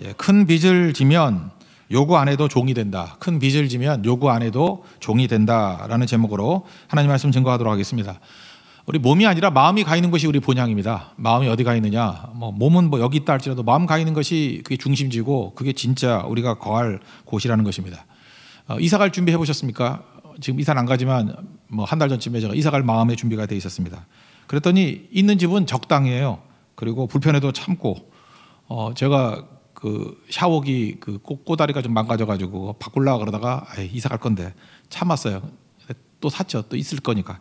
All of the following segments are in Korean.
예, 큰 빚을 지면 요구 안 해도 종이 된다. 큰 빚을 지면 요구 안 해도 종이 된다라는 제목으로 하나님 말씀 증거하도록 하겠습니다. 우리 몸이 아니라 마음이 가 있는 것이 우리 본향입니다. 마음이 어디 가 있느냐? 몸은 여기 있다 할지라도 마음 가 있는 것이 그게 중심지고 그게 진짜 우리가 거할 곳이라는 것입니다. 이사 갈 준비 해보셨습니까? 지금 이사는 안 가지만 한 달 전쯤에 제가 이사 갈 마음의 준비가 돼 있었습니다. 그랬더니 있는 집은 적당해요. 그리고 불편해도 참고 제가 그 샤워기 그 꼬다리가 좀 망가져가지고 바꾸려고 그러다가 이사 갈 건데 참았어요. 또 샀죠. 또 있을 거니까.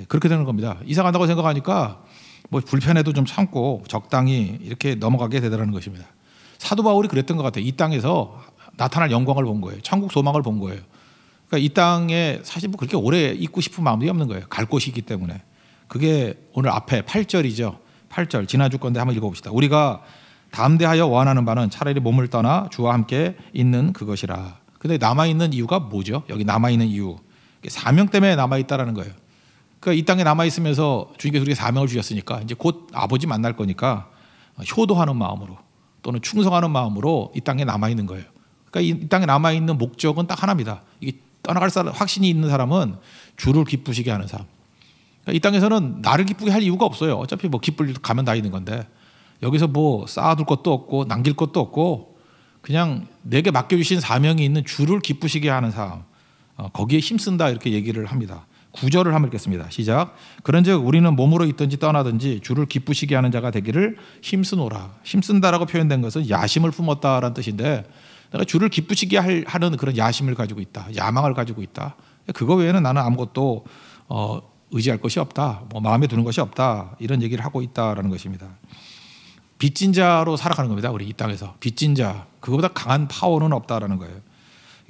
그렇게 되는 겁니다. 이사 간다고 생각하니까 불편해도 좀 참고 적당히 이렇게 넘어가게 되더라는 것입니다. 사도 바울이 그랬던 것 같아요. 이 땅에서 나타날 영광을 본 거예요. 천국 소망을 본 거예요. 그러니까 이 땅에 사실 그렇게 오래 있고 싶은 마음이 없는 거예요. 갈 곳이 있기 때문에. 그게 오늘 앞에 8절이죠. 8절 지나줄 건데 한번 읽어봅시다. 우리가 담대하여 원하는 바는 차라리 몸을 떠나 주와 함께 있는 그것이라. 근데 남아있는 이유가 뭐죠? 여기 남아있는 이유. 사명 때문에 남아있다라는 거예요. 그러니까 이 땅에 남아있으면서 주님께서 우리에게 사명을 주셨으니까 이제 곧 아버지 만날 거니까 효도하는 마음으로 또는 충성하는 마음으로 이 땅에 남아있는 거예요. 그러니까 이 땅에 남아있는 목적은 딱 하나입니다. 이게 떠나갈 사람, 확신이 있는 사람은 주를 기쁘시게 하는 사람. 그러니까 이 땅에서는 나를 기쁘게 할 이유가 없어요. 어차피 기쁠 일도 가면 다 있는 건데 여기서 쌓아둘 것도 없고 남길 것도 없고 그냥 내게 맡겨주신 사명이 있는 주를 기쁘시게 하는 사람. 거기에 힘쓴다 이렇게 얘기를 합니다. 9절을 한번 읽겠습니다. 시작. 그런즉 우리는 몸으로 있든지 떠나든지 주를 기쁘시게 하는 자가 되기를 힘쓰노라. 힘쓴다라고 표현된 것은 야심을 품었다라는 뜻인데 내가 주를 기쁘시게 하는 그런 야심을 가지고 있다. 야망을 가지고 있다. 그거 외에는 나는 아무것도 의지할 것이 없다. 마음에 두는 것이 없다. 이런 얘기를 하고 있다라는 것입니다. 빚진 자로 살아가는 겁니다. 우리 이 땅에서. 빚진 자. 그거보다 강한 파워는 없다라는 거예요.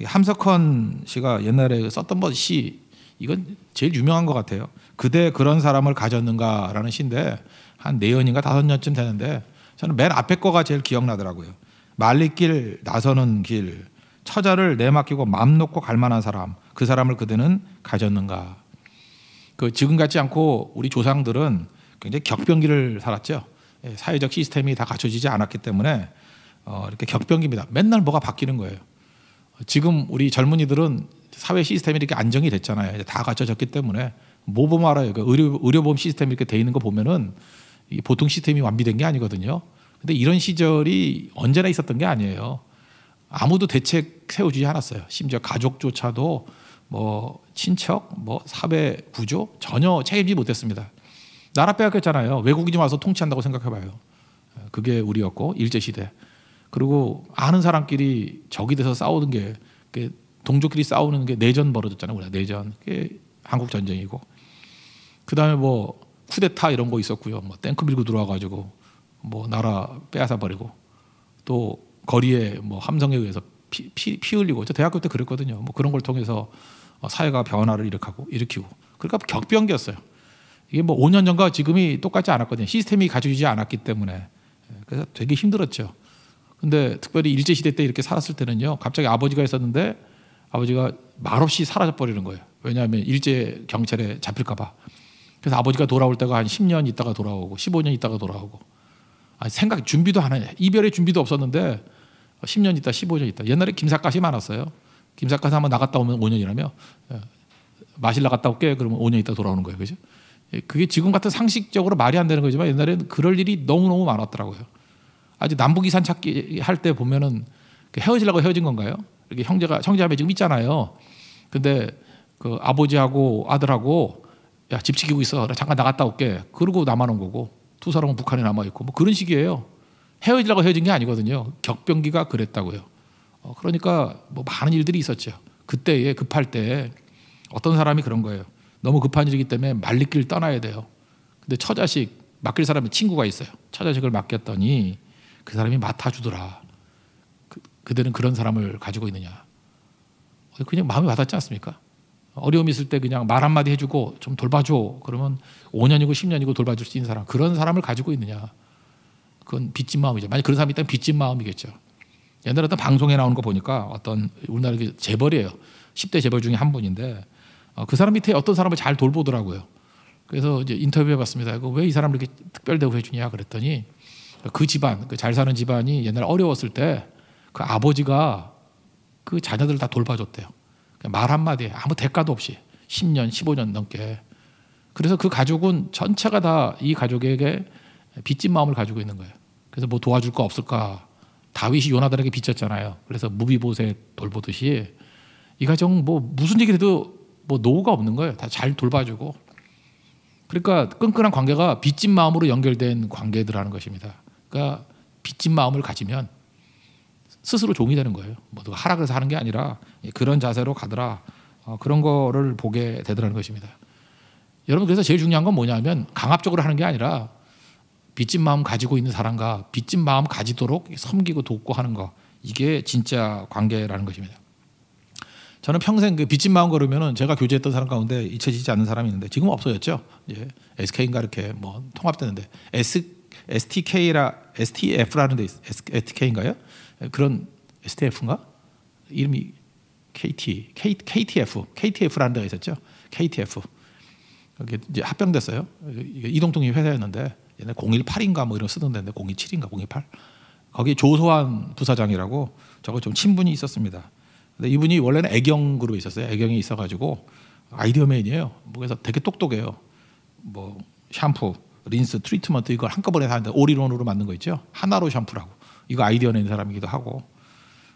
함석헌 씨가 옛날에 썼던 시 이건 제일 유명한 것 같아요. 그대 그런 사람을 가졌는가라는 시인데 한 4년인가 5년쯤 되는데 저는 맨 앞에 거가 제일 기억나더라고요. 말리길 나서는 길 처자를 내맡기고 맘 놓고 갈 만한 사람 그 사람을 그대는 가졌는가. 지금 같지 않고 우리 조상들은 굉장히 격변기를 살았죠. 사회적 시스템이 다 갖춰지지 않았기 때문에 이렇게 격변기입니다. 맨날 뭐가 바뀌는 거예요. 지금 우리 젊은이들은 사회 시스템이 이렇게 안정이 됐잖아요. 다 갖춰졌기 때문에 뭐 보면 알아요. 의료보험 시스템이 이렇게 돼 있는 거 보면은 보통 시스템이 완비된 게 아니거든요. 근데 이런 시절이 언제나 있었던 게 아니에요. 아무도 대책 세워주지 않았어요. 심지어 가족조차도 친척, 사회 구조 전혀 책임지지 못했습니다. 나라 빼앗겼잖아요. 외국인이 와서 통치한다고 생각해봐요. 그게 우리였고 일제시대. 그리고 아는 사람끼리 적이 돼서 싸우는 게 동족끼리 싸우는 게 내전 벌어졌잖아요. 우리가 내전. 그게 한국 전쟁이고. 그다음에 쿠데타 이런 거 있었고요. 탱크 밀고 들어와가지고 나라 빼앗아 버리고 또 거리에 함성에 의해서 피 흘리고 저 대학교 때 그랬거든요. 그런 걸 통해서 사회가 변화를 일으키고 그러니까 격변기였어요. 이게 5년 전과 지금이 똑같지 않았거든요. 시스템이 갖춰지지 않았기 때문에. 그래서 되게 힘들었죠. 근데 특별히 일제시대 때 이렇게 살았을 때는요. 갑자기 아버지가 있었는데 아버지가 말없이 사라져버리는 거예요. 왜냐하면 일제 경찰에 잡힐까 봐. 그래서 아버지가 돌아올 때가 한 10년 있다가 돌아오고 15년 있다가 돌아오고 준비도 안 해. 이별의 준비도 없었는데 10년 있다 15년 있다. 옛날에 김삿갓이 많았어요. 김삿갓 한번 나갔다 오면 5년이라며 마실 나갔다 올게 그러면 5년 있다 돌아오는 거예요. 그죠? 그게 지금 같은 상식적으로 말이 안 되는 거지만 옛날에는 그럴 일이 너무너무 많았더라고요. 아직 남북 이산 찾기 할 때 보면은 헤어지려고 헤어진 건가요? 이렇게 형제자매 지금 있잖아요. 근데 아버지하고 아들하고 야, 집 지키고 있어. 잠깐 나갔다 올게. 그러고 남아놓은 거고 두 사람은 북한에 남아 있고 그런 식이에요. 헤어지려고 헤어진 게 아니거든요. 격변기가 그랬다고요. 그러니까 많은 일들이 있었죠. 그때에 급할 때 어떤 사람이 그런 거예요. 너무 급한 일이기 때문에 말리길 떠나야 돼요. 근데 처자식 맡길 사람이 친구가 있어요. 처자식을 맡겼더니 그 사람이 맡아주더라. 그들은 그런 사람을 가지고 있느냐. 그냥 마음이 와닿지 않습니까? 어려움이 있을 때 그냥 말 한마디 해주고 좀 돌봐줘. 그러면 5년이고 10년이고 돌봐줄 수 있는 사람. 그런 사람을 가지고 있느냐. 그건 빚진 마음이죠. 만약 그런 사람이 있다면 빚진 마음이겠죠. 옛날에 어떤 방송에 나오는 거 보니까 어떤 우리나라 재벌이에요. 10대 재벌 중에 한 분인데 그 사람 밑에 어떤 사람을 잘 돌보더라고요. 그래서 이제 인터뷰해봤습니다. 왜 이 사람을 이렇게 특별 대우해 주냐 그랬더니 그 집안, 그 잘 사는 집안이 옛날에 어려웠을 때 그 아버지가 그 자녀들 다 돌봐줬대요. 말 한마디에 아무 대가도 없이 10년, 15년 넘게. 그래서 그 가족은 전체가 다 이 가족에게 빚진 마음을 가지고 있는 거예요. 그래서 뭐 도와줄 거 없을까? 다윗이 요나단에게 빚졌잖아요. 그래서 무비보셋 돌보듯이 이 가정 뭐 무슨 얘기를 해도 뭐 노후가 없는 거예요. 다 잘 돌봐주고. 그러니까 끈끈한 관계가 빚진 마음으로 연결된 관계들하는 것입니다. 그러니까 빚진 마음을 가지면 스스로 종이 되는 거예요. 뭐 누가 하라 그래서 하는 게 아니라 그런 자세로 가더라. 그런 거를 보게 되더라는 것입니다. 여러분, 그래서 제일 중요한 건 뭐냐면 강압적으로 하는 게 아니라 빚진 마음 가지고 있는 사람과 빚진 마음 가지도록 섬기고 돕고 하는 거, 이게 진짜 관계라는 것입니다. 저는 평생 그 빚진 마음 걸으면은 제가 교제했던 사람 가운데 잊혀지지 않는 사람이 있는데 지금 없어졌죠. 예. SK인가 이렇게 뭐 통합되는데 STF라는 데 STK인가요? 그런 STF인가? 이름이 KTF라는 데가 있었죠. KTF. 여기 이제 합병됐어요. 이동통이 회사였는데 옛날 018인가 뭐 이런 쓰던 데인데 027인가 028. 거기 조소환 부사장이라고 저거 좀 친분이 있었습니다. 근데 이분이 원래는 애경그룹에 있었어요. 애경이 있어가지고 아이디어맨이에요. 뭐 그래서 되게 똑똑해요. 뭐 샴푸, 린스, 트리트먼트 이걸 한꺼번에 하는데 올인원으로 만든 거 있죠. 하나로 샴푸라고. 이거 아이디어 낸 사람이기도 하고.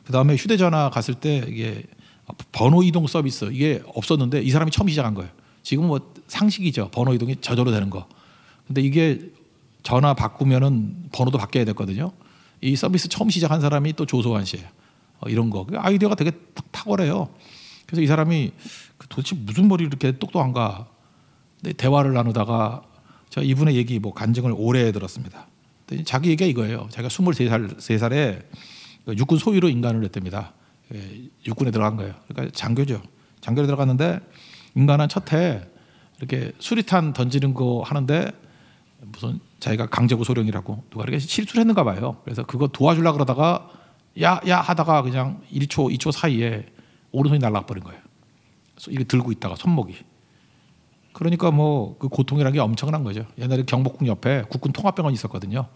그 다음에 휴대전화 갔을 때 이게 번호 이동 서비스 이게 없었는데 이 사람이 처음 시작한 거예요. 지금 뭐 상식이죠. 번호 이동이 저절로 되는 거. 근데 이게 전화 바꾸면은 번호도 바뀌어야 됐거든요. 이 서비스 처음 시작한 사람이 또 조소환 씨예요. 이런 거. 아이디어가 되게 탁월해요. 그래서 이 사람이 도대체 무슨 머리 이렇게 똑똑한가. 근데 대화를 나누다가 제가 이분의 얘기 뭐 간증을 오래 들었습니다. 자기 얘기가 이거예요. 자기가 23살에 육군 소위로 인간을 했답니다. 육군에 들어간 거예요. 그러니까 장교죠. 장교에 들어갔는데 인간은 첫해 이렇게 수리탄 던지는 거 하는데 무슨 자기가 강제고소령이라고 누가 이렇게 실수를 했는가 봐요. 그래서 그거 도와주려고 그러다가 야 하다가 그냥 1초, 2초 사이에 오른손이 날아가 버린 거예요. 이게 들고 있다가 손목이. 그러니까 뭐 그 고통이라는 게 엄청난 거죠. 옛날에 경복궁 옆에 국군 통합병원이 있었거든요.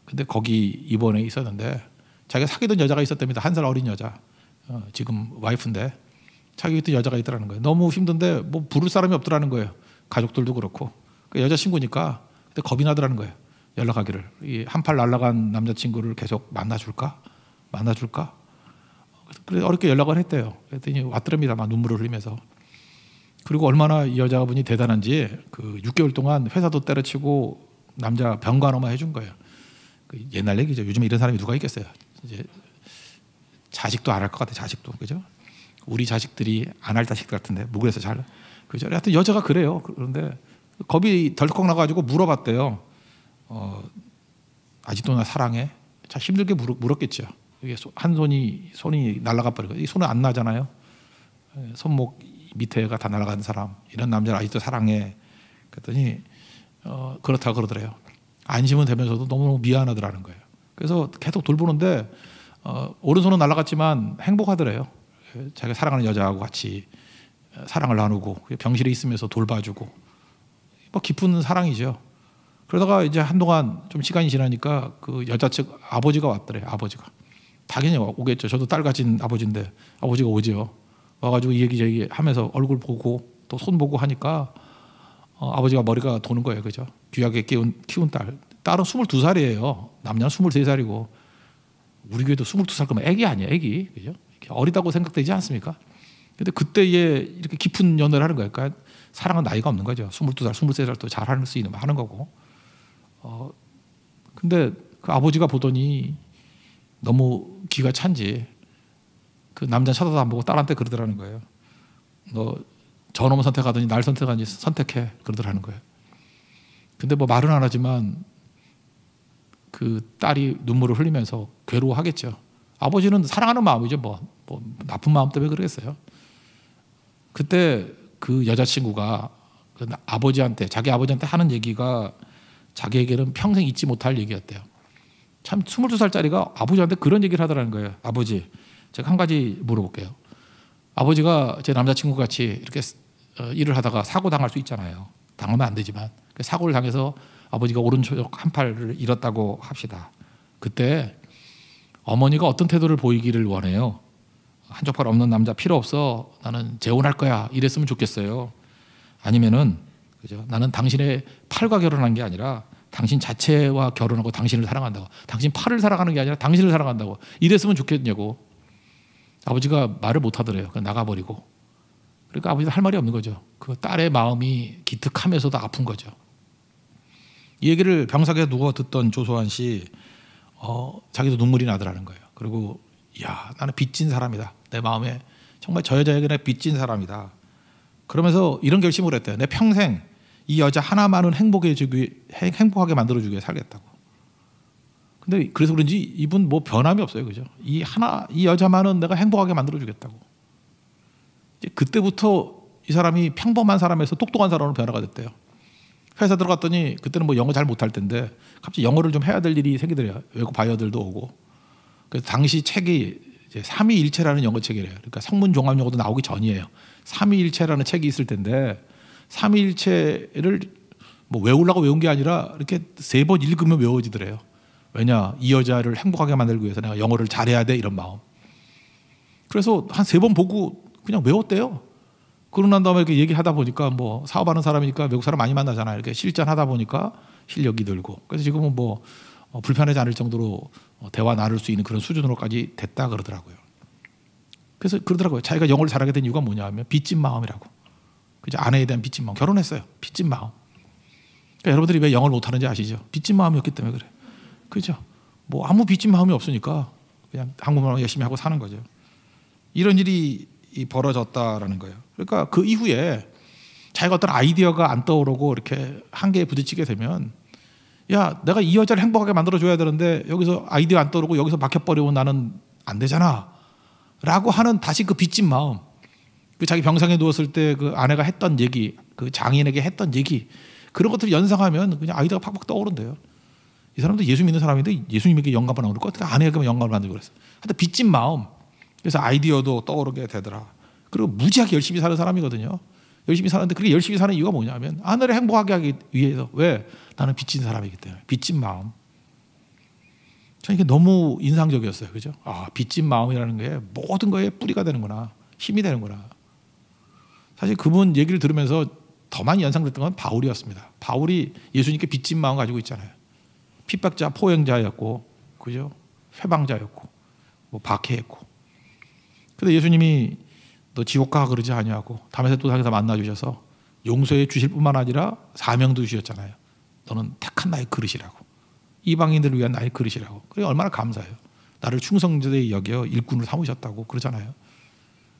근데 거기 입원해 있었는데 자기가 사귀던 여자가 있었답니다. 1살 어린 여자. 지금 와이프인데 사귀던 여자가 있더라는 거예요. 너무 힘든데 뭐 부를 사람이 없더라는 거예요. 가족들도 그렇고. 그 여자친구니까 근데 겁이 나더라는 거예요. 연락하기를. 이 한팔 날아간 남자친구를 계속 만나줄까? 그래서 어렵게 연락을 했대요. 그랬더니 왔더랍니다. 막 눈물을 흘리면서. 그리고 얼마나 이 여자분이 대단한지 그 6개월 동안 회사도 때려치고 남자 병간호만 해준 거예요. 그 옛날 얘기죠. 요즘에 이런 사람이 누가 있겠어요. 이제 자식도 안 할 것 같아. 자식도. 그죠? 우리 자식들이 안 할 자식 같은데 뭐 그래서 잘. 그죠? 하여튼 여자가 그래요. 그런데 겁이 덜컥 나가지고 물어봤대요. 아직도 나 사랑해? 참 힘들게 물었겠죠. 이게 한 손이 날아가 버리고 이 손은 안 나잖아요. 손목 밑에가 다 날아간 사람, 이런 남자를 아직도 사랑해. 그랬더니 그렇다 그러더래요. 안심은 되면서도 너무 미안하더라는 거예요. 그래서 계속 돌보는데 오른손은 날아갔지만 행복하더래요. 자기가 사랑하는 여자하고 같이 사랑을 나누고 병실에 있으면서 돌봐주고 뭐 깊은 사랑이죠. 그러다가 이제 한동안 좀 시간이 지나니까 그 여자 측 아버지가 왔더래요. 아버지가 당연히 오겠죠. 저도 딸 가진 아버지인데 아버지가 오죠. 와가지고 이 얘기 하면서 얼굴 보고 또 손 보고 하니까 아버지가 머리가 도는 거예요. 그죠? 귀하게 키운 딸은 22살이에요. 남자는 23살이고 우리 교회도 22살 그러면 애기 아니야, 애기. 그죠? 어리다고 생각되지 않습니까? 근데 그때에 이렇게 깊은 연애를 하는 거예요. 그러니까 사랑은 나이가 없는 거죠. 22살, 23살도 잘 하는 수 있는 하는 거고. 근데 그 아버지가 보더니 너무 기가 찬지 그 남자 쳐다도 안 보고 딸한테 그러더라는 거예요. 너 저놈 선택하더니 날 선택하니 선택해 그러더라는 거예요. 근데 뭐 말은 안 하지만 그 딸이 눈물을 흘리면서 괴로워하겠죠. 아버지는 사랑하는 마음이죠. 뭐 나쁜 마음 때문에 그러겠어요. 그때 그 여자친구가 그 자기 아버지한테 하는 얘기가 자기에게는 평생 잊지 못할 얘기였대요. 참 22살짜리가 아버지한테 그런 얘기를 하더라는 거예요. 아버지, 제가 한 가지 물어볼게요. 아버지가 제 남자친구 같이 이렇게 일을 하다가 사고 당할 수 있잖아요. 당하면 안 되지만 사고를 당해서 아버지가 오른쪽 한 팔을 잃었다고 합시다. 그때 어머니가 어떤 태도를 보이기를 원해요? 한쪽 팔 없는 남자 필요 없어. 나는 재혼할 거야. 이랬으면 좋겠어요. 아니면은 그죠? 나는 당신의 팔과 결혼한 게 아니라 당신 자체와 결혼하고 당신을 사랑한다고. 당신 팔을 사랑하는 게 아니라 당신을 사랑한다고. 이랬으면 좋겠냐고. 아버지가 말을 못 하더래요. 그냥 나가버리고. 그러니까 아버지도 할 말이 없는 거죠. 그 딸의 마음이 기특하면서도 아픈 거죠. 이 얘기를 병석에 누워 듣던 조소환 씨, 자기도 눈물이 나더라는 거예요. 그리고 야, 나는 빚진 사람이다. 내 마음에 정말 저 여자에게 내가 빚진 사람이다. 그러면서 이런 결심을 했대요. 내 평생 이 여자 하나만은 행복하게 만들어주기 위해 살겠다고. 근데 그래서 그런지 이분 뭐 변함이 없어요, 그죠? 이 여자만은 내가 행복하게 만들어주겠다고. 이제 그때부터 이 사람이 평범한 사람에서 똑똑한 사람으로 변화가 됐대요. 회사 들어갔더니 그때는 뭐 영어 잘 못할 텐데 갑자기 영어를 좀 해야 될 일이 생기더래요. 외국 바이어들도 오고. 그래서 당시 책이 이제 삼위일체라는 영어 책이래요. 그러니까 성문 종합 용어도 나오기 전이에요. 삼위일체라는 책이 있을 텐데 삼위일체를 뭐 외우려고 외운 게 아니라 이렇게 3번 읽으면 외워지더래요. 왜냐, 이 여자를 행복하게 만들기 위해서 내가 영어를 잘해야 돼, 이런 마음. 그래서 한 3번 보고 그냥 외웠대요. 그러고 난 다음에 이렇게 얘기하다 보니까 뭐 사업하는 사람이니까 외국 사람 많이 만나잖아요. 이렇게 실전하다 보니까 실력이 늘고. 그래서 지금은 뭐 불편하지 않을 정도로 대화 나눌 수 있는 그런 수준으로까지 됐다 그러더라고요. 그래서 그러더라고요. 자기가 영어를 잘하게 된 이유가 뭐냐 하면 빚진 마음이라고. 그죠? 아내에 대한 빚진 마음. 결혼했어요. 빚진 마음. 그러니까 여러분들이 왜 영어를 못하는지 아시죠? 빚진 마음이었기 때문에 그래. 그죠? 뭐 아무 빚진 마음이 없으니까 그냥 한국말만 열심히 하고 사는 거죠. 이런 일이 벌어졌다라는 거예요. 그러니까 그 이후에 자기가 어떤 아이디어가 안 떠오르고 이렇게 한계에 부딪히게 되면, 야, 내가 이 여자를 행복하게 만들어줘야 되는데 여기서 아이디어 안 떠오르고 여기서 막혀버리면 나는 안 되잖아 라고 하는 다시 그 빚진 마음, 그 자기 병상에 누웠을 때 그 아내가 했던 얘기, 그 장인에게 했던 얘기, 그런 것들을 연상하면 그냥 아이디어가 팍팍 떠오른대요. 이 사람도 예수 믿는 사람인데 예수님에게 영감을 나오는 거 어떻게 아내에게만 영감을 만들고 그랬어. 하여튼 빚진 마음. 그래서 아이디어도 떠오르게 되더라. 그리고 무지하게 열심히 사는 사람이거든요. 열심히 사는데 그렇게 열심히 사는 이유가 뭐냐면 아내를 행복하게 하기 위해서. 왜? 나는 빚진 사람이기 때문에. 빚진 마음. 저는 이게 너무 인상적이었어요. 그죠? 아, 빚진 마음이라는 게 모든 거에 뿌리가 되는구나. 힘이 되는구나. 사실 그분 얘기를 들으면서 더 많이 연상됐던 건 바울이었습니다. 바울이 예수님께 빚진 마음 가지고 있잖아요. 핍박자, 포행자였고, 그죠? 회방자였고, 뭐 박해했고. 근데 예수님이 너 지옥 가 그러지 아니하고 다메섹 도상에서 만나 주셔서 용서해 주실 뿐만 아니라 사명도 주셨잖아요. 너는 택한 나의 그릇이라고. 이방인들을 위한 나의 그릇이라고. 그게 얼마나 감사해요. 나를 충성되이 여겨 일꾼으로 삼으셨다고 그러잖아요.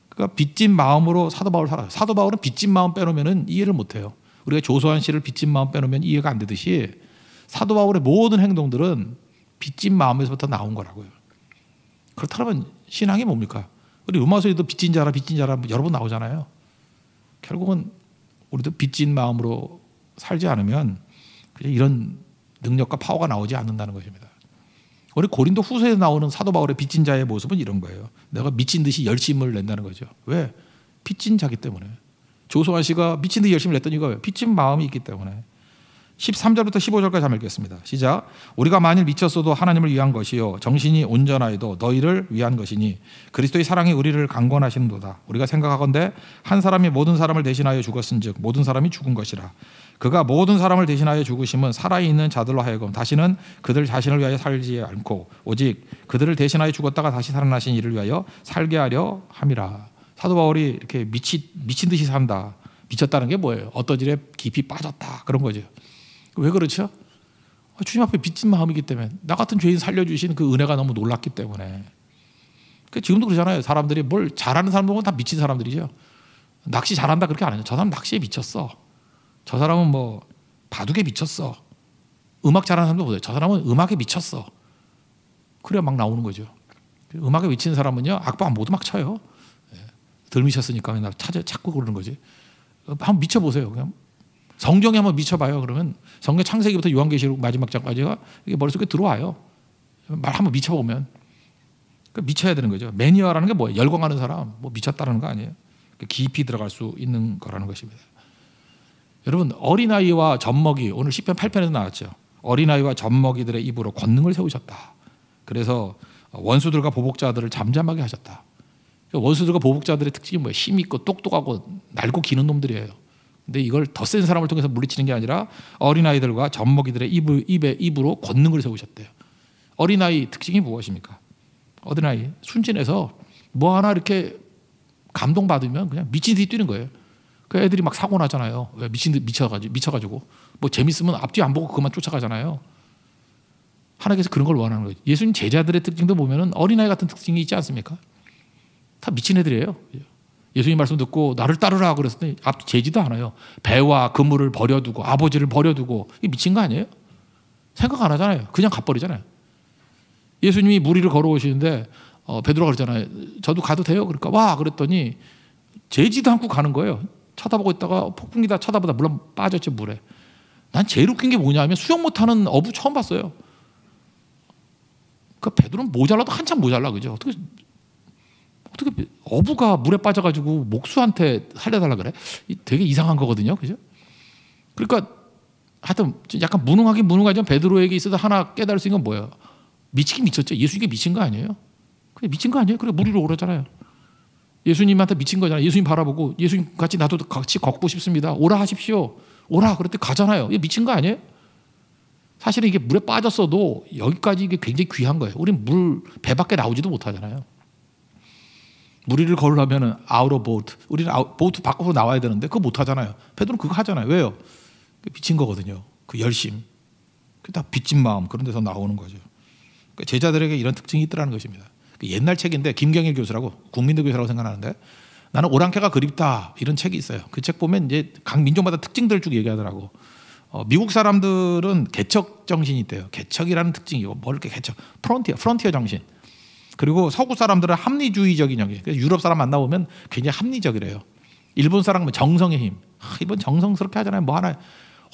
그러니까 빚진 마음으로 사도 바울 살아요. 사도 바울은 빚진 마음 빼놓으면 이해를 못해요. 우리가 조소한 씨를 빚진 마음 빼놓으면 이해가 안 되듯이 사도 바울의 모든 행동들은 빚진 마음에서부터 나온 거라고요. 그렇다면 신앙이 뭡니까? 우리 로마서에도 빚진 자라 여러 번 나오잖아요. 결국은 우리도 빚진 마음으로 살지 않으면 이런 능력과 파워가 나오지 않는다는 것입니다. 우리 고린도 후서에 나오는 사도 바울의 빚진 자의 모습은 이런 거예요. 내가 미친 듯이 열심을 낸다는 거죠. 왜? 빚진 자기 때문에. 조소아 씨가 미친 듯이 열심을 냈던 이유가 빚진 마음이 있기 때문에. 13절부터 15절까지 한번 읽겠습니다. 시작. 우리가 만일 미쳤어도 하나님을 위한 것이요 정신이 온전하여도 너희를 위한 것이니 그리스도의 사랑이 우리를 강권하시는도다. 우리가 생각하건대 한 사람이 모든 사람을 대신하여 죽었은즉 모든 사람이 죽은 것이라. 그가 모든 사람을 대신하여 죽으심은 살아있는 자들로 하여금 다시는 그들 자신을 위하여 살지 않고 오직 그들을 대신하여 죽었다가 다시 살아나신 이를 위하여 살게 하려 함이라. 사도 바울이 이렇게 미친 듯이 산다. 미쳤다는 게 뭐예요? 어떤 일에 깊이 빠졌다 그런 거죠. 왜 그렇죠? 주님 앞에 빚진 마음이기 때문에, 나 같은 죄인 살려주신 그 은혜가 너무 놀랍기 때문에. 지금도 그러잖아요. 사람들이 뭘 잘하는 사람 보면 다 미친 사람들이죠. 낚시 잘한다 그렇게 안 해요. 저 사람 낚시에 미쳤어. 저 사람은 뭐 바둑에 미쳤어. 음악 잘하는 사람도 보세요. 저 사람은 음악에 미쳤어. 그래야 막 나오는 거죠. 음악에 미치는 사람은요, 악보 모두 막 쳐요. 덜 미쳤으니까 그냥 찾고 그러는 거지. 한번 미쳐보세요. 그냥 성경에 한번 미쳐봐요. 그러면 성경 창세기부터 요한계시록 마지막 장까지가 이게 머릿속에 들어와요. 말 한번 미쳐보면. 그러니까 미쳐야 되는 거죠. 매니아라는 게 뭐예요? 열광하는 사람, 뭐 미쳤다는 거 아니에요. 깊이 들어갈 수 있는 거라는 것입니다. 여러분, 어린아이와 젖먹이, 오늘 시편 8편에서 나왔죠. 어린아이와 젖먹이들의 입으로 권능을 세우셨다. 그래서 원수들과 보복자들을 잠잠하게 하셨다. 원수들과 보복자들의 특징이 뭐예요? 힘 있고 똑똑하고 날고 기는 놈들이에요. 근데 이걸 더 센 사람을 통해서 물리치는 게 아니라 어린아이들과 젖먹이들의 입으로 권능을 세우셨대요. 어린아이 특징이 무엇입니까? 어린아이 순진해서 뭐 하나 이렇게 감동받으면 그냥 미친 듯이 뛰는 거예요. 그 애들이 막 사고 나잖아요. 왜 미쳐가지고 뭐 재밌으면 앞뒤 안 보고 그만 쫓아가잖아요. 하나님께서 그런 걸 원하는 거예요. 예수님 제자들의 특징도 보면은 어린아이 같은 특징이 있지 않습니까? 다 미친 애들이에요. 예수님 말씀 듣고 나를 따르라 그랬더니 앞 재지도 않아요. 배와 그물을 버려두고 아버지를 버려두고 이게 미친 거 아니에요? 생각 안 하잖아요. 그냥 가버리잖아요. 예수님이 무리를 걸어오시는데 베드로가 그러잖아요. 저도 가도 돼요? 그러니까 와 그랬더니 재지도 않고 가는 거예요. 쳐다보고 있다가 폭풍이다 쳐다보다 물론 빠졌죠 물에. 난 제일 웃긴 게 뭐냐면 수영 못하는 어부 처음 봤어요. 그 베드로는 모자라도 한참 모자라 그죠? 어떻게 어부가 물에 빠져가지고 목수한테 살려달라 그래? 되게 이상한 거거든요, 그죠? 그러니까 하여튼 약간 무능하긴 무능하지만 베드로에게 있어서 하나 깨달을 수 있는 건 뭐예요? 미치긴 미쳤죠. 예수님께 미친 거 아니에요? 그래 미친 거 아니에요? 그래 물 위로 오르잖아요. 예수님한테 미친 거잖아요. 예수님 바라보고 예수님 같이 나도 같이 걷고 싶습니다. 오라 하십시오. 오라 그랬더니 가잖아요. 이게 미친 거 아니에요? 사실은 이게 물에 빠졌어도 여기까지 이게 굉장히 귀한 거예요. 우리는 배 밖에 나오지도 못하잖아요. 무리를 걸으려면은 아웃 오브 보트. 우리는 보트 밖으로 나와야 되는데 그거 못 하잖아요. 베드로는 그거 하잖아요. 왜요? 미친 거거든요. 그 열심. 그 다 빚진 마음 그런 데서 나오는 거죠. 그러니까 제자들에게 이런 특징이 있더라는 것입니다. 옛날 책인데 김경일 교수라고 국민대 교수라고 생각하는데 나는 오랑캐가 그립다 이런 책이 있어요. 그 책 보면 이제 각 민족마다 특징들을 쭉 얘기하더라고. 미국 사람들은 개척 정신이 있대요. 개척이라는 특징이고 뭐 이렇게 개척 프론티어 정신. 그리고 서구 사람들은 합리주의적인 정신. 유럽 사람 만나보면 굉장히 합리적이래요. 일본 사람은 정성의 힘. 이번 정성스럽게 하잖아요. 뭐 하나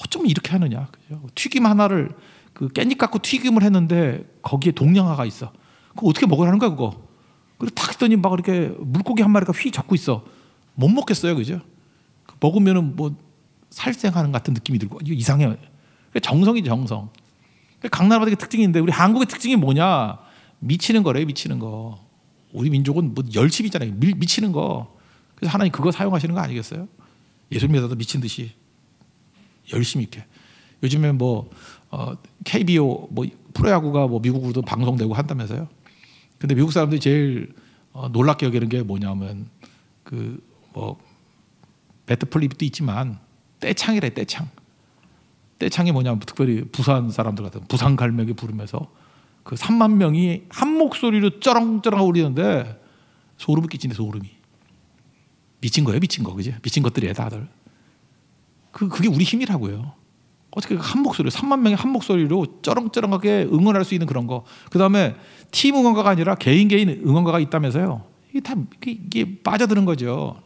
어쩜 이렇게 하느냐. 그죠? 튀김 하나를 그 깻잎 갖고 튀김을 했는데 거기에 동양화가 있어. 그거 어떻게 먹으라는 거야 그거. 그리고 탁 했더니 막 이렇게 물고기 한 마리가 휘 잡고 있어. 못 먹겠어요, 그죠? 먹으면은 뭐 살생하는 같은 느낌이 들고 이거 이상해요. 정성이죠, 정성. 각 나라마다 특징인데 우리 한국의 특징이 뭐냐? 미치는 거래요, 미치는 거. 우리 민족은 뭐 열심이잖아요, 미치는 거. 그래서 하나님 그거 사용하시는 거 아니겠어요? 예수님 믿어도 미친 듯이 열심히 이렇게. 요즘에 뭐 KBO 뭐 프로야구가 뭐 미국으로도 방송되고 한다면서요. 근데 미국 사람들이 제일 놀랍게 여기는 게 뭐냐면 그 뭐 배트 플립도 있지만 떼창이래, 떼창. 떼창이 뭐냐면 특별히 부산 사람들 같은 부산 갈매기 부르면서 그 3만 명이 한 목소리로 쩌렁쩌렁 울리는데 소름이 끼친데 소름이. 미친 거예요, 미친 거, 그지? 미친 것들이에요, 다들. 그게 우리 힘이라고요. 어떻게 한 목소리로 3만 명이 한 목소리로 쩌렁쩌렁하게 응원할 수 있는 그런 거. 그 다음에 팀 응원가가 아니라 개인 응원가가 있다면서요. 이게 다 이게 빠져드는 거죠.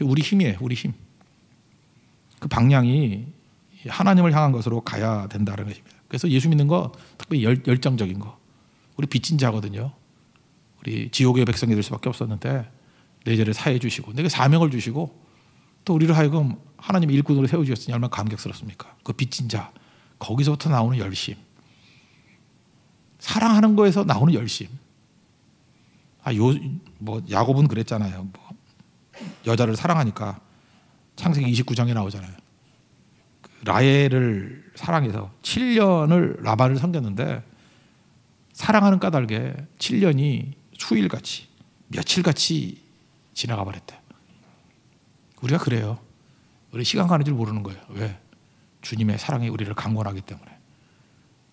우리 힘이에요, 우리 힘. 그 방향이 하나님을 향한 것으로 가야 된다는 것입니다. 그래서 예수 믿는 거 특별히 열정적인 거. 우리 빚진 자거든요. 우리 지옥의 백성이 될 수밖에 없었는데 내 죄를 사해 주시고 내게 사명을 주시고 또 우리를 하여금 하나님의 일꾼으로 세워주셨으니 얼마나 감격스럽습니까? 그 빚진 자 거기서부터 나오는 열심, 사랑하는 거에서 나오는 열심. 뭐 야곱은 그랬잖아요. 뭐 여자를 사랑하니까 창세기 29장에 나오잖아요. 라헬을 사랑해서 7년을 라반을 섬겼는데 사랑하는 까닭에 7년이 수일같이 며칠같이 지나가 버렸대. 우리가 그래요. 우리 시간 가는 줄 모르는 거예요. 왜? 주님의 사랑이 우리를 강권하기 때문에.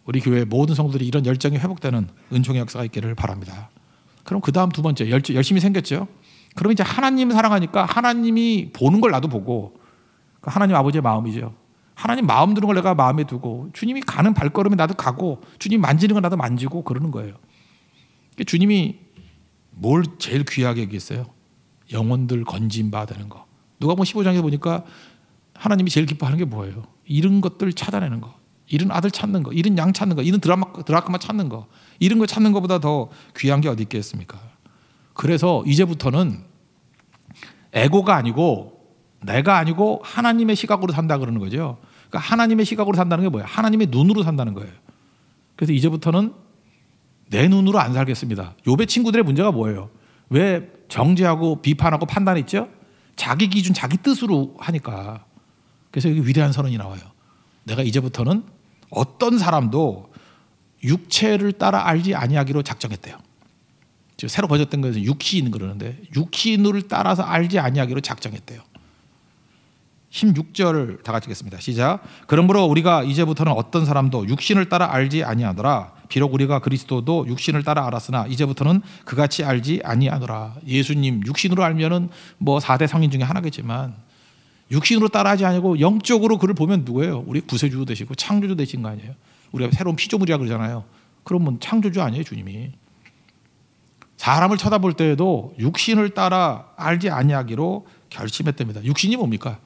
우리 교회 모든 성도들이 이런 열정이 회복되는 은총의 역사가 있기를 바랍니다. 그럼 그 다음 두 번째 열심히 생겼죠. 그럼 이제 하나님 사랑하니까 하나님이 보는 걸 나도 보고 하나님 아버지의 마음이죠. 하나님 마음 드는 걸 내가 마음에 두고 주님이 가는 발걸음에 나도 가고 주님 만지는 걸 나도 만지고 그러는 거예요. 주님이 뭘 제일 귀하게 여기겠어요? 영혼들 건진 바 되는 거. 누가복음 15장에 보니까 하나님이 제일 기뻐하는 게 뭐예요? 잃은 것들 찾아내는 거, 잃은 아들 찾는 거, 잃은 양 찾는 거, 잃은 드라크마 찾는 거, 잃은 거 찾는 것보다 더 귀한 게 어디 있겠습니까? 그래서 이제부터는 에고가 아니고 내가 아니고 하나님의 시각으로 산다 그러는 거죠. 그러니까 하나님의 시각으로 산다는 게 뭐예요? 하나님의 눈으로 산다는 거예요. 그래서 이제부터는 내 눈으로 안 살겠습니다. 욥의 친구들의 문제가 뭐예요? 왜 정죄하고 비판하고 판단했죠? 자기 기준, 자기 뜻으로 하니까. 그래서 여기 위대한 선언이 나와요. 내가 이제부터는 어떤 사람도 육체를 따라 알지 아니하기로 작정했대요. 지금 새로 번역된 것에서 육신 그러는데 육신을 따라서 알지 아니하기로 작정했대요. 16절 다 같이 읽겠습니다. 시작. 그러므로 우리가 이제부터는 어떤 사람도 육신을 따라 알지 아니하더라. 비록 우리가 그리스도도 육신을 따라 알았으나 이제부터는 그같이 알지 아니하노라. 예수님 육신으로 알면은 뭐 4대 성인 중에 하나겠지만 육신으로 따라하지 아니고 영적으로 그를 보면 누구예요? 우리 구세주 되시고 창조주 되신 거 아니에요? 우리가 새로운 피조물이라 그러잖아요. 그러면 창조주 아니에요, 주님이. 사람을 쳐다볼 때에도 육신을 따라 알지 아니하기로 결심했답니다. 육신이 뭡니까?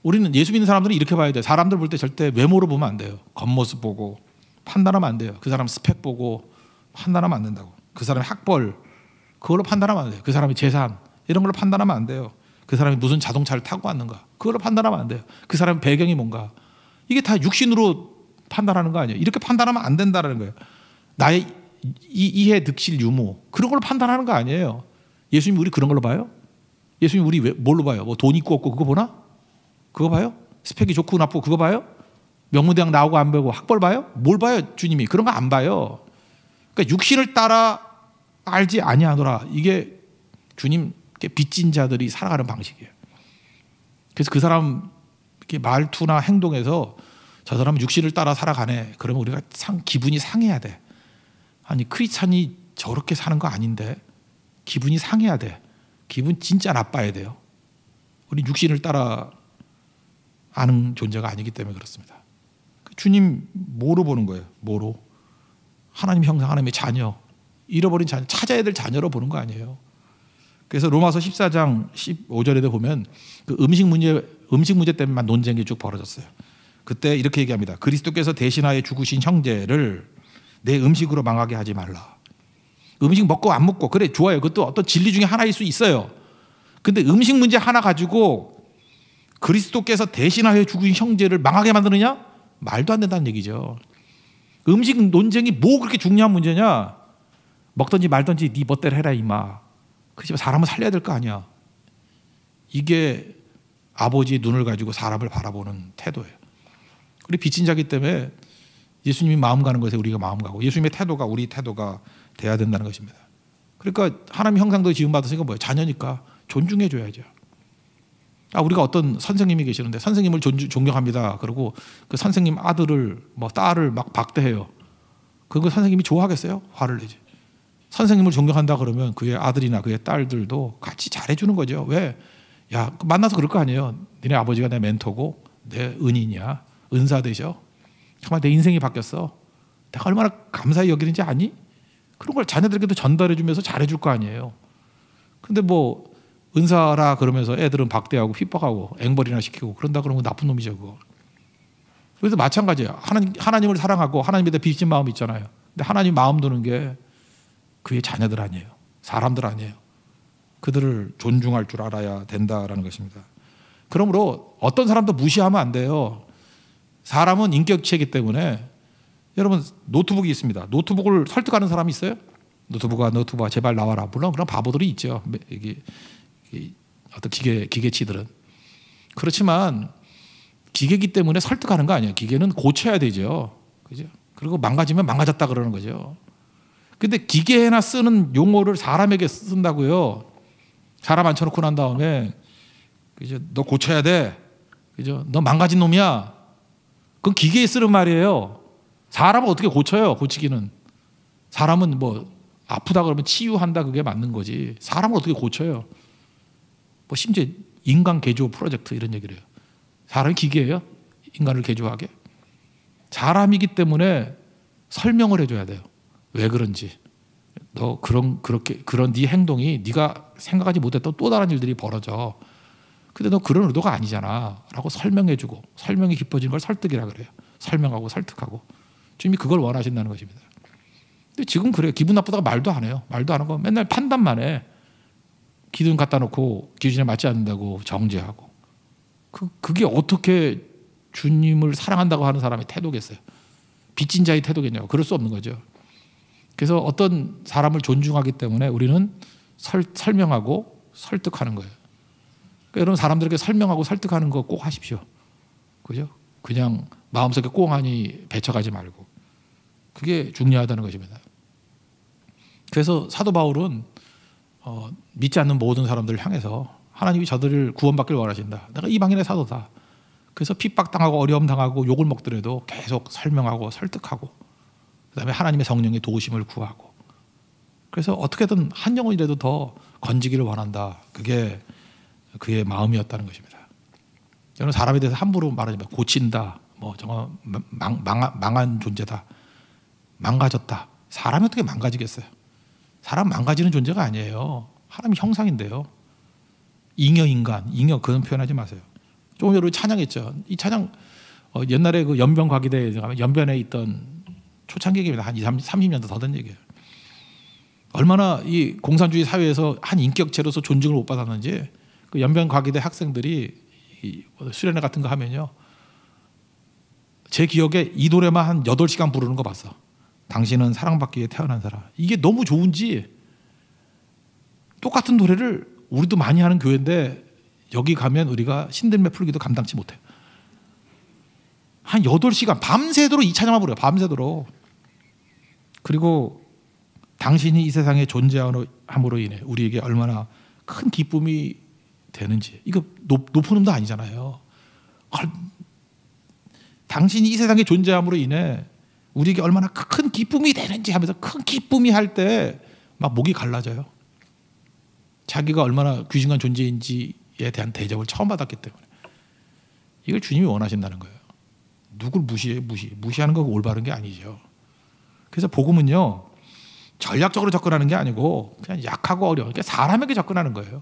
우리는 예수 믿는 사람들은 이렇게 봐야 돼요. 사람들 볼 때 절대 외모로 보면 안 돼요. 겉모습 보고 판단하면 안 돼요. 그 사람 스펙 보고 판단하면 안 된다고. 그 사람의 학벌 그걸로 판단하면 안 돼요. 그 사람의 재산 이런 걸로 판단하면 안 돼요. 그 사람이 무슨 자동차를 타고 왔는가 그걸로 판단하면 안 돼요. 그 사람의 배경이 뭔가 이게 다 육신으로 판단하는 거 아니에요. 이렇게 판단하면 안 된다는 거예요. 나의 이해 득실 유무 그런 걸로 판단하는 거 아니에요. 예수님 우리 그런 걸로 봐요? 예수님 우리 뭘로 봐요? 뭐 돈 있고 없고 그거 보나? 그거 봐요? 스펙이 좋고 나쁘고 그거 봐요? 명문대학 나오고 안 배우고 학벌 봐요? 뭘 봐요? 주님이 그런 거 안 봐요. 그러니까 육신을 따라 알지 아니하노라. 이게 주님께 빚진 자들이 살아가는 방식이에요. 그래서 그 사람 말투나 행동에서 저 사람은 육신을 따라 살아가네. 그러면 우리가 기분이 상해야 돼. 아니 크리스찬이 저렇게 사는 거 아닌데 기분이 상해야 돼. 기분 진짜 나빠야 돼요. 우리 육신을 따라 아는 존재가 아니기 때문에 그렇습니다. 주님 뭐로 보는 거예요? 뭐로? 하나님 형상, 하나님의 자녀, 잃어버린 자녀, 찾아야 될 자녀로 보는 거 아니에요. 그래서 로마서 14장 15절에도 보면 그 음식 문제 때문에 논쟁이 쭉 벌어졌어요. 그때 이렇게 얘기합니다. 그리스도께서 대신하여 죽으신 형제를 내 음식으로 망하게 하지 말라. 음식 먹고 안 먹고 그래 좋아요. 그것도 어떤 진리 중에 하나일 수 있어요. 근데 음식 문제 하나 가지고 그리스도께서 대신하여 죽으신 형제를 망하게 만드느냐? 말도 안 된다는 얘기죠. 음식 논쟁이 뭐 그렇게 중요한 문제냐? 먹든지 말든지 네 멋대로 해라 이마. 그렇지만 사람은 살려야 될 거 아니야. 이게 아버지의 눈을 가지고 사람을 바라보는 태도예요. 우리 빚진 자기 때문에 예수님이 마음 가는 것에 우리가 마음 가고 예수님의 태도가 우리 태도가 돼야 된다는 것입니다. 그러니까 하나님 형상도 지음받았으니까 뭐예요? 자녀니까 존중해 줘야죠. 우리가 어떤 선생님이 계시는데 선생님을 존경합니다. 그리고 그 선생님 아들을 뭐 딸을 막 박대해요. 그거 선생님이 좋아하겠어요? 화를 내지. 선생님을 존경한다 그러면 그의 아들이나 그의 딸들도 같이 잘해주는 거죠. 왜? 야 만나서 그럴 거 아니에요. 너네 아버지가 내 멘토고 내 은인이야. 은사 되셔. 정말 내 인생이 바뀌었어. 내가 얼마나 감사히 여기는지 아니? 그런 걸 자녀들에게도 전달해주면서 잘해줄 거 아니에요. 근데 뭐 은사라 그러면서 애들은 박대하고 핍박하고 앵벌이나 시키고 그런다 그러면 나쁜 놈이죠 그거. 그래서 마찬가지예요. 하나님을 사랑하고 하나님에 대해 빚진 마음이 있잖아요. 근데 하나님 마음 두는 게 그의 자녀들 아니에요. 사람들 아니에요. 그들을 존중할 줄 알아야 된다라는 것입니다. 그러므로 어떤 사람도 무시하면 안 돼요. 사람은 인격체이기 때문에 여러분 노트북이 있습니다. 노트북을 설득하는 사람이 있어요? 노트북아 제발 나와라. 물론 그런 바보들이 있죠. 이게 어떤 기계치들은. 그렇지만 기계기 때문에 설득하는 거 아니에요. 기계는 고쳐야 되죠. 그죠? 그리고 망가지면 망가졌다 그러는 거죠. 근데 기계나 쓰는 용어를 사람에게 쓴다고요. 사람 앉혀놓고 난 다음에 그죠? 너 고쳐야 돼. 그죠? 너 망가진 놈이야. 그건 기계에 쓰는 말이에요. 사람은 어떻게 고쳐요? 고치기는. 사람은 뭐 아프다 그러면 치유한다 그게 맞는 거지. 사람을 어떻게 고쳐요? 뭐 심지어 인간 개조 프로젝트 이런 얘기를 해요. 사람이 기계예요? 인간을 개조하게? 사람이기 때문에 설명을 해줘야 돼요. 왜 그런지. 너 그런 네 행동이 네가 생각하지 못했던 또 다른 일들이 벌어져. 근데 너 그런 의도가 아니잖아. 라고 설명해주고 설명이 깊어지는 걸 설득이라 그래요. 설명하고 설득하고. 주님이 그걸 원하신다는 것입니다. 근데 지금 그래요. 기분 나쁘다가 말도 안 해요. 말도 안 하고 맨날 판단만 해. 기준 갖다 놓고 기준에 맞지 않는다고 정죄하고. 그게 어떻게 주님을 사랑한다고 하는 사람의 태도겠어요. 빚진 자의 태도겠냐고. 그럴 수 없는 거죠. 그래서 어떤 사람을 존중하기 때문에 우리는 설명하고 설득하는 거예요. 그러니까 여러분 사람들에게 설명하고 설득하는 거 꼭 하십시오. 그죠? 그냥 마음속에 꽁하니 배쳐가지 말고. 그게 중요하다는 것입니다. 그래서 사도 바울은 믿지 않는 모든 사람들을 향해서 하나님이 저들을 구원받길 원하신다. 내가 이방인의 사도다. 그래서 핍박당하고 어려움 당하고 욕을 먹더라도 계속 설명하고 설득하고 그다음에 하나님의 성령의 도우심을 구하고 그래서 어떻게든 한 영혼이라도 더 건지기를 원한다. 그게 그의 마음이었다는 것입니다. 저는 사람에 대해서 함부로 말하지 마. 고친다. 뭐 정말 망한 존재다. 망가졌다. 사람이 어떻게 망가지겠어요? 사람 망가지는 존재가 아니에요. 하나님 형상인데요. 잉여인간, 잉여 그런 표현하지 마세요. 조금 전에 찬양했죠. 이 찬양 옛날에 그 연변과기대에 가면 연변에 있던 초창기입니다. 한 30년도 더 된 얘기예요. 얼마나 이 공산주의 사회에서 한 인격체로서 존중을 못 받았는지 그 연변과기대 학생들이 이 수련회 같은 거 하면요. 제 기억에 이 노래만 한 8시간 부르는 거 봤어. 당신은 사랑받기에 태어난 사람. 이게 너무 좋은지 똑같은 노래를 우리도 많이 하는 교회인데 여기 가면 우리가 신들매 풀기도 감당치 못해. 한 8시간 밤새도록 이 찬양을 부려요. 밤새도록. 그리고 당신이 이 세상에 존재함으로 인해 우리에게 얼마나 큰 기쁨이 되는지. 이거 높은 음도 아니잖아요. 당신이 이 세상에 존재함으로 인해 우리에게 얼마나 큰 기쁨이 되는지 하면서 큰 기쁨이 할 때 막 목이 갈라져요. 자기가 얼마나 귀중한 존재인지에 대한 대접을 처음 받았기 때문에. 이걸 주님이 원하신다는 거예요. 누굴 무시해요? 무시하는 거 올바른 게 아니죠. 그래서 복음은요. 전략적으로 접근하는 게 아니고 그냥 약하고 어려워. 그러니까 사람에게 접근하는 거예요.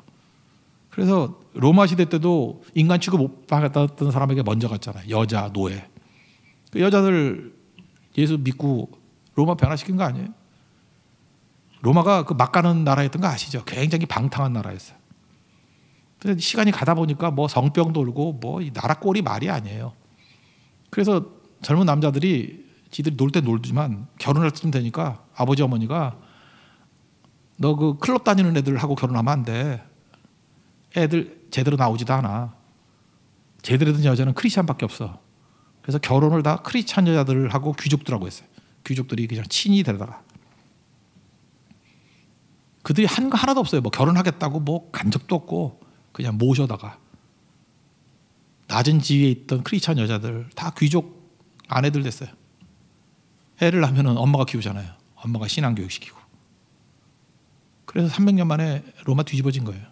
그래서 로마 시대 때도 인간 취급 못 받았던 사람에게 먼저 갔잖아요. 여자, 노예. 그 여자들 예수 믿고 로마 변화시킨 거 아니에요? 로마가 그 막 가는 나라였던 거 아시죠? 굉장히 방탕한 나라였어요. 근데 시간이 가다 보니까 뭐 성병 돌고 뭐 이 나라 꼴이 말이 아니에요. 그래서 젊은 남자들이 지들이 놀 때 놀지만 결혼할 때쯤 되니까 아버지 어머니가 너 그 클럽 다니는 애들하고 결혼하면 안 돼. 애들 제대로 나오지도 않아. 제대로 된 여자는 크리스찬밖에 없어. 그래서 결혼을 다 크리스찬 여자들하고 귀족들하고 했어요. 귀족들이 그냥 친히 데려다가. 그들이 한 거 하나도 없어요. 뭐 결혼하겠다고 뭐 간 적도 없고 그냥 모셔다가 낮은 지위에 있던 크리스찬 여자들 다 귀족 아내들 됐어요. 애를 낳으면 엄마가 키우잖아요. 엄마가 신앙교육 시키고. 그래서 300년 만에 로마 뒤집어진 거예요.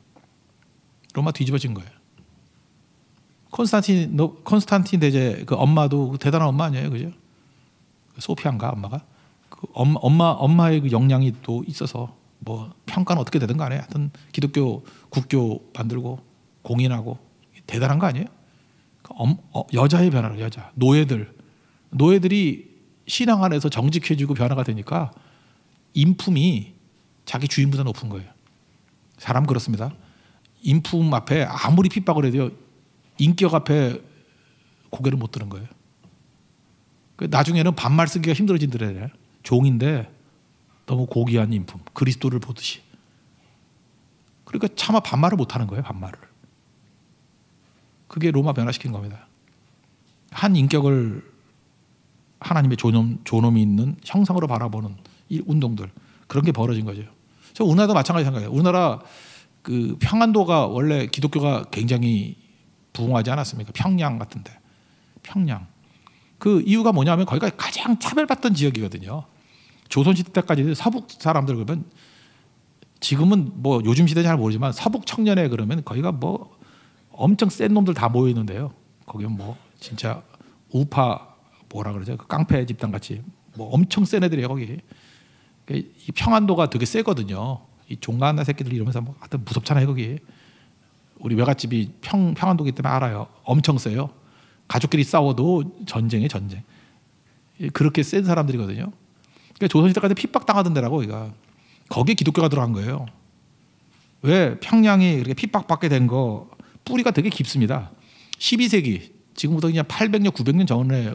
로마 뒤집어진 거예요. 콘스탄틴 대제 그 엄마도 대단한 엄마 아니에요, 그죠? 소피아인가 엄마가 그 엄마의 그 역량이 또 있어서 뭐 평가는 어떻게 되든 간에 하여튼 기독교 국교 만들고 공인하고 대단한 거 아니에요? 여자의 변화를 여자 노예들이 신앙 안에서 정직해지고 변화가 되니까 인품이 자기 주인보다 높은 거예요. 사람 그렇습니다. 인품 앞에 아무리 핍박을 해도 인격 앞에 고개를 못 드는 거예요. 나중에는 반말 쓰기가 힘들어진더래요. 종인데 너무 고귀한 인품, 그리스도를 보듯이. 그러니까 차마 반말을 못 하는 거예요. 반말을. 그게 로마 변화시킨 겁니다. 한 인격을 하나님의 존엄이 있는 형상으로 바라보는 이 운동들, 그런 게 벌어진 거죠. 저 우리나라도 마찬가지 생각해요. 우리나라 그 평안도가 원래 기독교가 굉장히 부흥하지 않았습니까? 평양 같은데. 평양. 그 이유가 뭐냐면 거기가 가장 차별받던 지역이거든요. 조선시대 때까지 서북 사람들 그러면 지금은 뭐 요즘 시대 잘 모르지만 서북 청년회 그러면 거기가 뭐 엄청 센 놈들 다 모여 있는데요. 거기는 뭐 진짜 우파 뭐라 그러죠? 그 깡패 집단 같이 뭐 엄청 센 애들이에요 거기. 이 평안도가 되게 세거든요. 이 종갓나 새끼들 이러면서 뭐 하여튼 무섭잖아요 거기. 우리 외갓집이 평안도기 때문에 알아요. 엄청 세요. 가족끼리 싸워도 전쟁이에요 전쟁. 그렇게 센 사람들이거든요. 그러니까 조선시대까지 핍박당하던 데라고 거기가. 거기에 기독교가 들어간 거예요. 왜 평양이 그렇게 핍박받게 된 거 뿌리가 되게 깊습니다. 12세기 지금부터 그냥 800년 900년 전에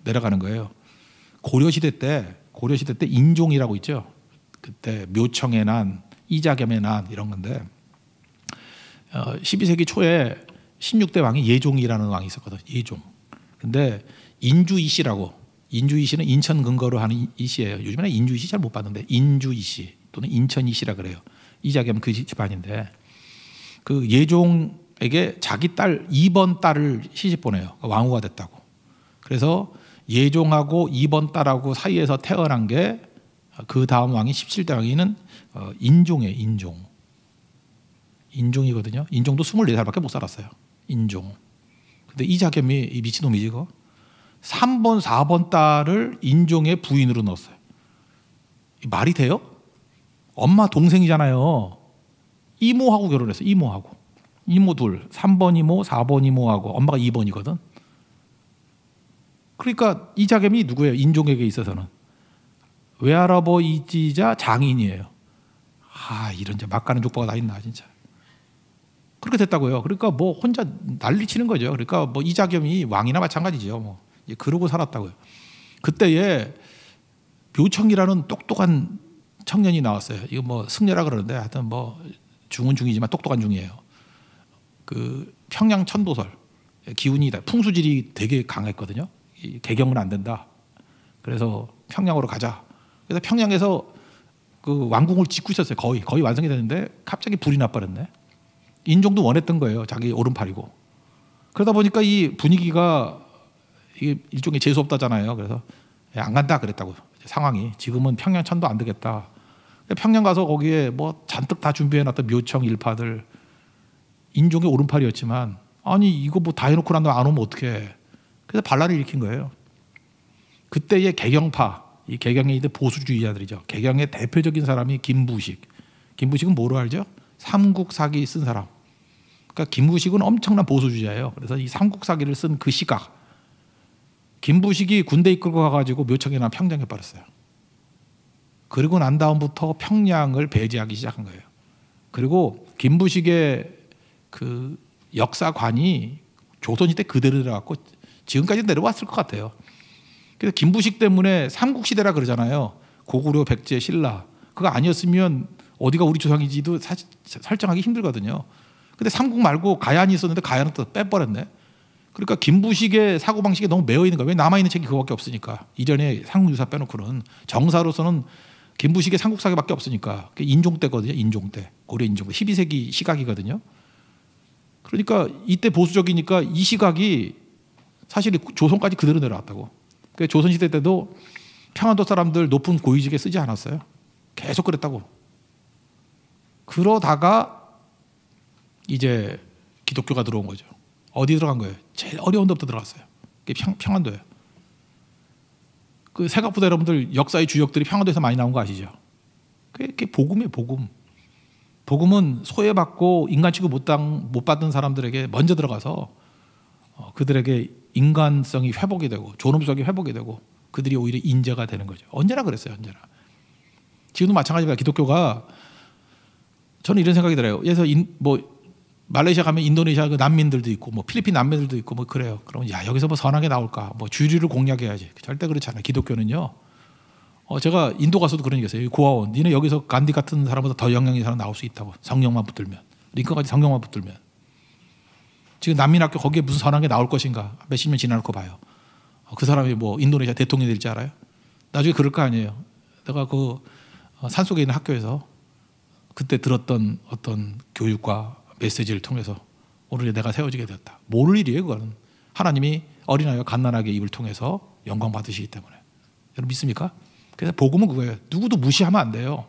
내려가는 거예요. 고려시대 때 고려시대 때 인종이라고 있죠. 그때 묘청의 난, 이자겸의 난 이런 건데 12세기 초에 16대 왕이 예종이라는 왕이 있었거든. 예종. 근데 인주 이씨라고, 인주 이씨는 인천 근거로 하는 이씨예요. 요즘에는 인주 이씨 잘 못 봤는데 인주 이씨 또는 인천 이씨라 그래요. 이자겸 그 집안인데 그 예종에게 자기 딸 2번 딸을 시집 보내요. 왕후가 됐다고. 그래서 예종하고 2번 딸하고 사이에서 태어난 게 그 다음 왕이 17대 왕이는 인종이에요. 인종이거든요. 인종도 24살밖에 못 살았어요. 인종. 근데 이자겸이 이 미친놈이지 그 3번 4번 딸을 인종의 부인으로 넣었어요. 말이 돼요? 엄마 동생이잖아요. 이모하고 결혼했어요. 이모하고. 이모 둘. 3번 이모 4번 이모하고 엄마가 2번이거든. 그러니까 이자겸이 누구예요? 인종에게 있어서는 외할아버지이자 장인이에요. 이런 막 가는 족보가 다 있나 진짜. 그렇게 됐다고요. 그러니까 뭐 혼자 난리치는 거죠. 그러니까 뭐 이자겸이 왕이나 마찬가지죠. 뭐 그러고 살았다고요. 그때에 묘청이라는 똑똑한 청년이 나왔어요. 이거 뭐 승려라 그러는데 하여튼 뭐 중은 중이지만 똑똑한 중이에요. 그 평양 천도설 기운이 풍수질이 되게 강했거든요. 개경은 안 된다. 그래서 평양으로 가자. 그래서 평양에서 그 왕궁을 짓고 있었어요. 거의 완성이 됐는데 갑자기 불이 나버렸네. 인종도 원했던 거예요. 자기 오른팔이고. 그러다 보니까 이 분위기가 이게 일종의 재수 없다잖아요. 그래서 안 간다 그랬다고. 상황이 지금은 평양 천도 안 되겠다. 평양 가서 거기에 뭐 잔뜩 다 준비해놨던 묘청 일파들 인종의 오른팔이었지만 아니 이거 뭐 다 해놓고 난 다음에 안 오면 어떡해. 그래서 반란을 일으킨 거예요. 그때의 개경파, 이 개경의 보수주의자들이죠. 개경의 대표적인 사람이 김부식. 김부식은 뭐로 알죠? 삼국사기 쓴 사람. 그러니까 김부식은 엄청난 보수주의자예요. 그래서 이 삼국사기를 쓴 그 시각. 김부식이 군대 이끌고 가가지고 묘청이나 평양에 빠졌어요. 그리고 난 다음부터 평양을 배제하기 시작한 거예요. 그리고 김부식의 그 역사관이 조선시대 그대로 내려왔고 지금까지 내려왔을 것 같아요. 그래서 김부식 때문에 삼국시대라 그러잖아요. 고구려, 백제, 신라. 그거 아니었으면 어디가 우리 조상인지도 사실 설정하기 힘들거든요. 근데 삼국 말고 가야안이 있었는데 가야안은 또 빼버렸네. 그러니까 김부식의 사고방식에 너무 매여 있는 거예요. 왜 남아있는 책이 그거밖에 없으니까. 이전에 삼국유사 빼놓고는 정사로서는 김부식의 삼국사기밖에 없으니까. 인종 때거든요. 인종 때. 고려 인종 때. 12세기 시각이거든요. 그러니까 이때 보수적이니까 이 시각이 사실 조선까지 그대로 내려왔다고. 그러니까 조선시대 때도 평안도 사람들 높은 고위직에 쓰지 않았어요. 계속 그랬다고. 그러다가 이제 기독교가 들어온 거죠. 어디 들어간 거예요? 제일 어려운 데부터 들어갔어요. 그게 평안도예요. 그 생각보다 여러분들 역사의 주역들이 평안도에서 많이 나온 거 아시죠? 그게 복음이에요. 복음. 복음은 소외받고 인간 취급 못 받은 사람들에게 먼저 들어가서 그들에게 인간성이 회복이 되고 존엄성이 회복이 되고 그들이 오히려 인재가 되는 거죠. 언제나 그랬어요. 언제나. 지금도 마찬가지입니다. 기독교가 저는 이런 생각이 들어요. 그래서 뭐 말레이시아 가면 인도네시아 그 난민들도 있고 뭐 필리핀 난민들도 있고 뭐 그래요. 그러면 야 여기서 뭐 선하게 나올까? 뭐 주류를 공략해야지. 절대 그렇지 않아요. 기독교는요. 제가 인도 가서도 그런 얘기 했어요. 고아원. 니네 여기서 간디 같은 사람보다 더 영향이 사람 나올 수 있다고. 성령만 붙들면. 링컨까지 성령만 붙들면. 지금 난민학교 거기에 무슨 선하게 나올 것인가? 몇십 년 지나놓고 봐요. 그 사람이 뭐 인도네시아 대통령이 될지 알아요? 나중에 그럴 거 아니에요. 내가 그 산속에 있는 학교에서 그때 들었던 어떤 교육과 메시지를 통해서 오늘 내가 세워지게 되었다. 모를 일이에요. 그거는. 하나님이 어린아이와 갓난아기의 입을 통해서 영광 받으시기 때문에. 여러분 믿습니까? 그래서 복음은 그거예요. 누구도 무시하면 안 돼요.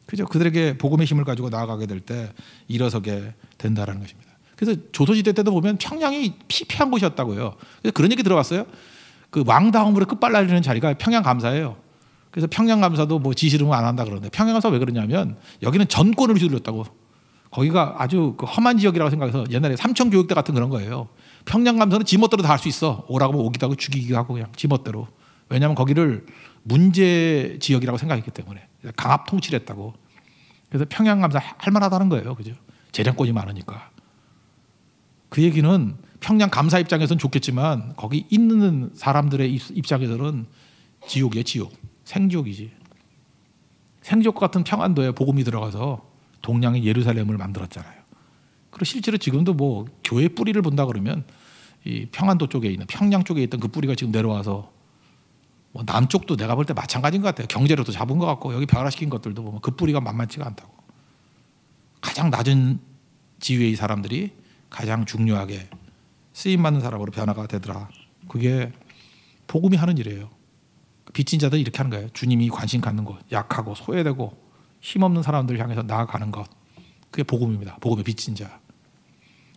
그죠? 그들에게 복음의 힘을 가지고 나아가게 될 때 일어서게 된다라는 것입니다. 그래서 조선시대 때도 보면 평양이 피폐한 곳이었다고요. 그래서 그런 얘기 들어봤어요. 그 왕다움으로 끝발라지는 자리가 평양감사예요. 그래서 평양감사도 뭐 지시름을 안 한다 그러는데 평양감사 왜 그러냐면 여기는 전권을 휘둘렀다고. 거기가 아주 그 험한 지역이라고 생각해서 옛날에 삼천교육대 같은 그런 거예요. 평양감사는 지멋대로 다 할 수 있어. 오라고 하면 오기도 하고 죽이기도 하고 그냥 지멋대로. 왜냐하면 거기를 문제 지역이라고 생각했기 때문에 강압 통치를 했다고. 그래서 평양감사 할 만하다는 거예요. 그죠? 재량권이 많으니까. 그 얘기는 평양 감사 입장에서는 좋겠지만 거기 있는 사람들의 입장에서는 지옥이에요. 지옥. 생지옥이지. 생지옥 같은 평안도에 복음이 들어가서 동양의 예루살렘을 만들었잖아요. 그리고 실제로 지금도 뭐 교회 뿌리를 본다 그러면 이 평안도 쪽에 있는 평양 쪽에 있던 그 뿌리가 지금 내려와서 뭐 남쪽도 내가 볼 때 마찬가지인 것 같아요. 경제로도 잡은 것 같고 여기 변화시킨 것들도 보면 그 뿌리가 만만치가 않다고. 가장 낮은 지위의 사람들이 가장 중요하게 쓰임받는 사람으로 변화가 되더라. 그게 복음이 하는 일이에요. 빚진 자들 이렇게 하는 거예요. 주님이 관심 갖는 것, 약하고 소외되고 힘없는 사람들을 향해서 나아가는 것. 그게 복음입니다. 복음의 빚진 자.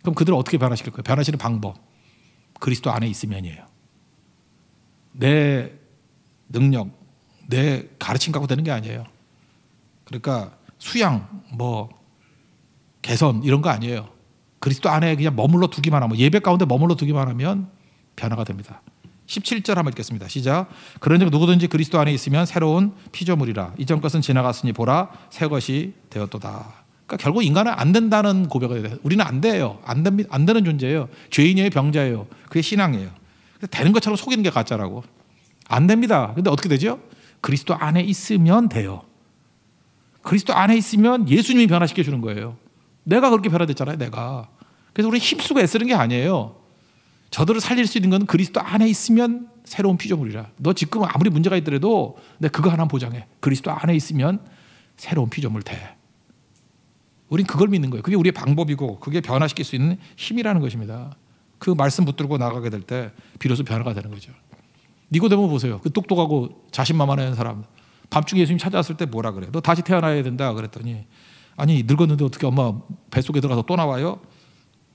그럼 그들을 어떻게 변화시킬 거예요? 변화시키는 방법. 그리스도 안에 있으면이에요. 내 능력, 내 가르침 갖고 되는 게 아니에요. 그러니까 수양, 뭐 개선 이런 거 아니에요. 그리스도 안에 그냥 머물러 두기만 하면, 예배 가운데 머물러 두기만 하면 변화가 됩니다. 17절 한번 읽겠습니다. 시작. 그런즉 누구든지 그리스도 안에 있으면 새로운 피조물이라. 이전 것은 지나갔으니 보라 새 것이 되었도다. 그러니까 결국 인간은 안 된다는 고백을 해요. 우리는 안 돼요. 안 되는 존재예요. 죄인이에요, 병자예요. 그게 신앙이에요. 되는 것처럼 속이는 게 가짜라고. 안 됩니다. 근데 어떻게 되죠? 그리스도 안에 있으면 돼요. 그리스도 안에 있으면 예수님이 변화시켜 주는 거예요. 내가 그렇게 변화됐잖아요. 내가. 그래서 우리 힘쓰고 애쓰는 게 아니에요. 저들을 살릴 수 있는 건 그리스도 안에 있으면 새로운 피조물이라. 너 지금 아무리 문제가 있더라도 내가 그거 하나 보장해. 그리스도 안에 있으면 새로운 피조물 돼. 우린 그걸 믿는 거예요. 그게 우리의 방법이고 그게 변화시킬 수 있는 힘이라는 것입니다. 그 말씀 붙들고 나가게 될 때 비로소 변화가 되는 거죠. 니고데모 보세요. 그 똑똑하고 자신만만한 사람. 밤중에 예수님 찾아왔을 때 뭐라 그래? 너 다시 태어나야 된다 그랬더니 아니 늙었는데 어떻게 엄마 뱃속에 들어가서 또 나와요?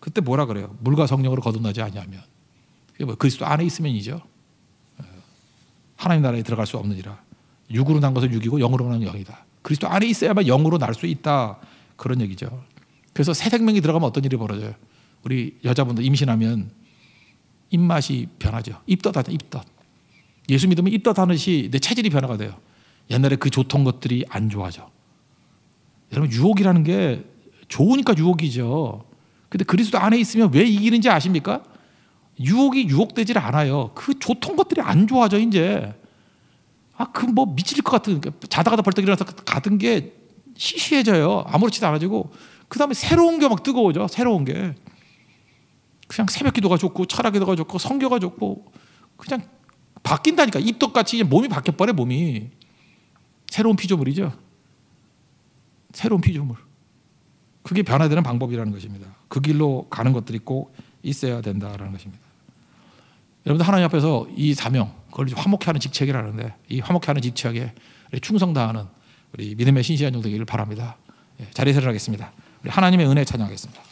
그때 뭐라 그래요? 물과 성령으로 거듭나지 아니하면. 그게 뭐 그리스도 안에 있으면이죠. 하나님 나라에 들어갈 수 없느니라. 육으로 난 것은 육이고 영으로 난 영이다. 그리스도 안에 있어야만 영으로 날 수 있다. 그런 얘기죠. 그래서 새 생명이 들어가면 어떤 일이 벌어져요? 우리 여자분들 임신하면 입맛이 변하죠. 입덧하죠. 입덧. 예수 믿으면 입덧하듯이 내 체질이 변화가 돼요. 옛날에 그 좋던 것들이 안 좋아져. 여러분 유혹이라는 게 좋으니까 유혹이죠. 근데 그리스도 안에 있으면 왜 이기는지 아십니까? 유혹이 유혹되질 않아요. 그 좋던 것들이 안 좋아져 이제. 그 뭐 미칠 것 같은 자다가다 벌떡 일어나서 가던 게 시시해져요. 아무렇지도 않아지고 그 다음에 새로운 게 막 뜨거워져. 새로운 게 그냥 새벽 기도가 좋고 철학 기도가 좋고 성교가 좋고 그냥 바뀐다니까. 입덧같이 몸이 바뀌어버려. 몸이 새로운 피조물이죠. 새로운 피조물. 그게 변화되는 방법이라는 것입니다. 그 길로 가는 것들이 꼭 있어야 된다는 것입니다. 여러분들 하나님 앞에서 이 사명, 그걸 화목해하는 직책이라는데 이 화목해하는 직책에 충성 다하는 우리 믿음의 신실한 종 되기를 바랍니다. 자리에서 일어나겠습니다. 우리 하나님의 은혜 찬양하겠습니다.